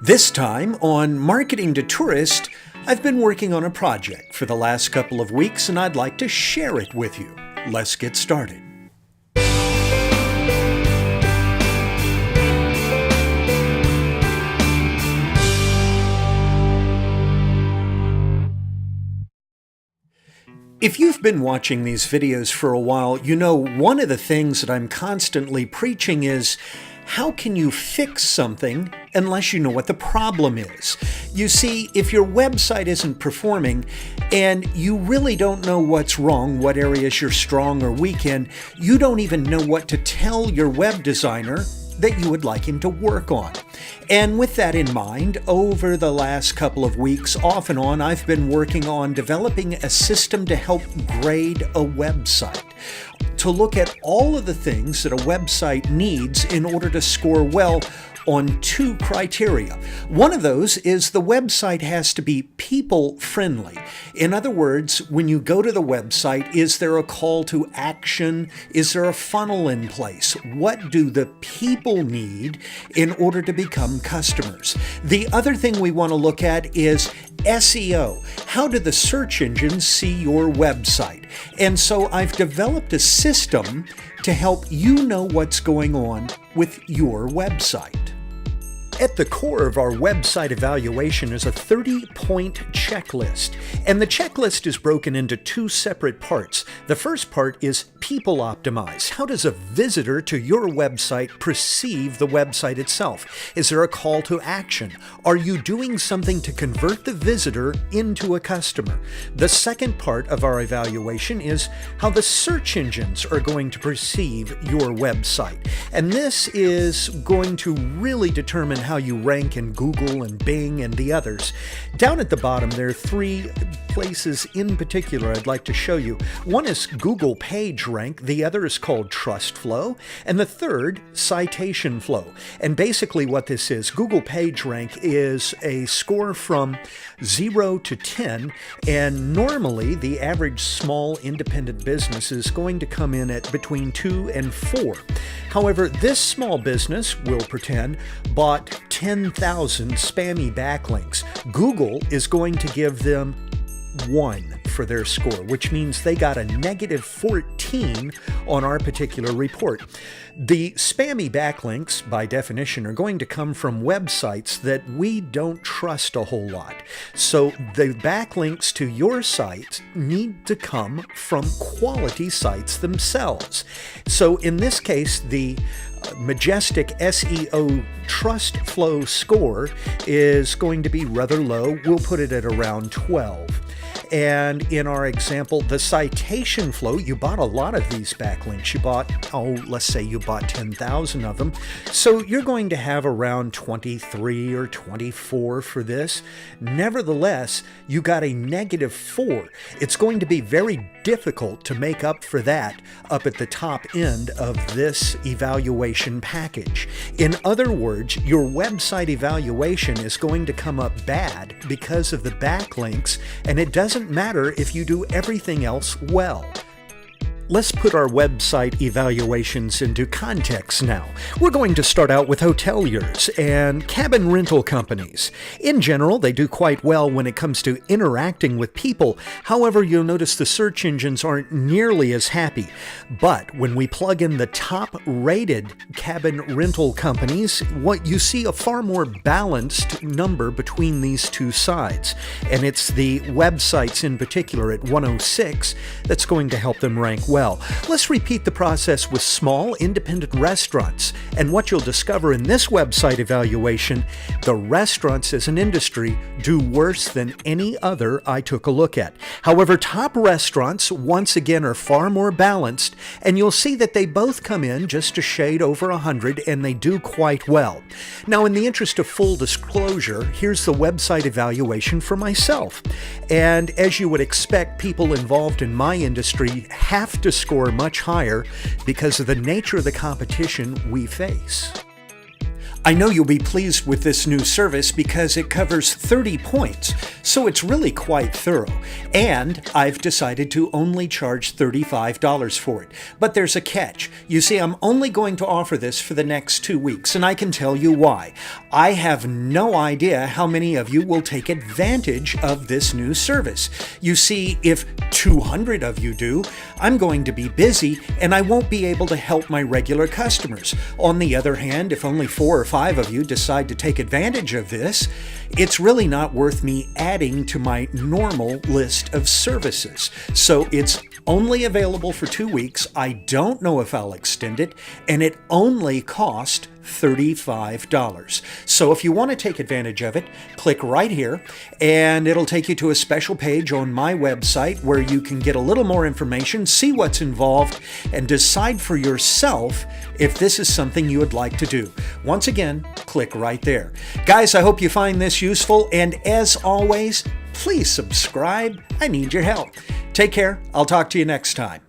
This time on Marketing to Tourist, I've been working on a project for the last couple of weeks and I'd like to share it with you. Let's get started. If you've been watching these videos for a while, you know one of the things that I'm constantly preaching is how can you fix something unless you know what the problem is? You see, if your website isn't performing and you really don't know what's wrong, what areas you're strong or weak in, you don't even know what to tell your web designer that you would like him to work on. And with that in mind, over the last couple of weeks, off and on, I've been working on developing a system to help grade a website, to look at all of the things that a website needs in order to score well on two criteria. One of those is the website has to be people-friendly. In other words, when you go to the website, is there a call to action? Is there a funnel in place? What do the people need in order to become customers? The other thing we want to look at is SEO. How do the search engines see your website? And so I've developed a system to help you know what's going on with your website. At the core of our website evaluation is a 30-point checklist, and the checklist is broken into two separate parts. The first part is people optimize. How does a visitor to your website perceive the website itself? Is there a call to action? Are you doing something to convert the visitor into a customer? The second part of our evaluation is how the search engines are going to perceive your website, and this is going to really determine how you rank in Google and Bing and the others. Down at the bottom, there are three places in particular I'd like to show you. One is Google Page Rank, the other is called Trust Flow, and the third, Citation Flow. And basically what this is, Google Page Rank is a score from 0 to 10, and normally the average small independent business is going to come in at between 2 and 4. However, this small business, we'll pretend, bought 10,000 spammy backlinks. Google is going to give them 1 for their score, which means they got a negative 14 on our particular report. The spammy backlinks, by definition, are going to come from websites that we don't trust a whole lot. So the backlinks to your site need to come from quality sites themselves. So in this case, the majestic SEO Trust Flow score is going to be rather low. We'll put it at around 12. And in our example, the citation flow, you bought a lot of these backlinks. You bought, let's say you bought 10,000 of them. So you're going to have around 23 or 24 for this. Nevertheless, you got a negative 4. It's going to be very difficult to make up for that up at the top end of this evaluation package. In other words, your website evaluation is going to come up bad because of the backlinks, and it doesn't matter if you do everything else well. Let's put our website evaluations into context now. We're going to start out with hoteliers and cabin rental companies. In general, they do quite well when it comes to interacting with people. However, you'll notice the search engines aren't nearly as happy. But when we plug in the top-rated cabin rental companies, what you see a far more balanced number between these two sides. And it's the websites in particular at 106 that's going to help them rank well. Let's repeat the process with small independent restaurants, and what you'll discover in this website evaluation, the restaurants as an industry do worse than any other I took a look at. However, top restaurants once again are far more balanced, and you'll see that they both come in just a shade over 100 and they do quite well. Now, in the interest of full disclosure, here's the website evaluation for myself. And as you would expect, people involved in my industry have to score much higher because of the nature of the competition we face. I know you'll be pleased with this new service because it covers 30 points, so it's really quite thorough. And I've decided to only charge $35 for it. But there's a catch. You see, I'm only going to offer this for the next 2 weeks, and I can tell you why. I have no idea how many of you will take advantage of this new service. You see, if 200 of you do, I'm going to be busy and I won't be able to help my regular customers. On the other hand, if only 4 or 5 of you decide to take advantage of this, it's really not worth me adding to my normal list of services. So it's only available for 2 weeks. I don't know if I'll extend it, and it only cost $35. So if you want to take advantage of it, click right here and it'll take you to a special page on my website where you can get a little more information, see what's involved, and decide for yourself if this is something you would like to do. Once again, click right there. Guys, I hope you find this useful, and as always, please subscribe. I need your help. Take care. I'll talk to you next time.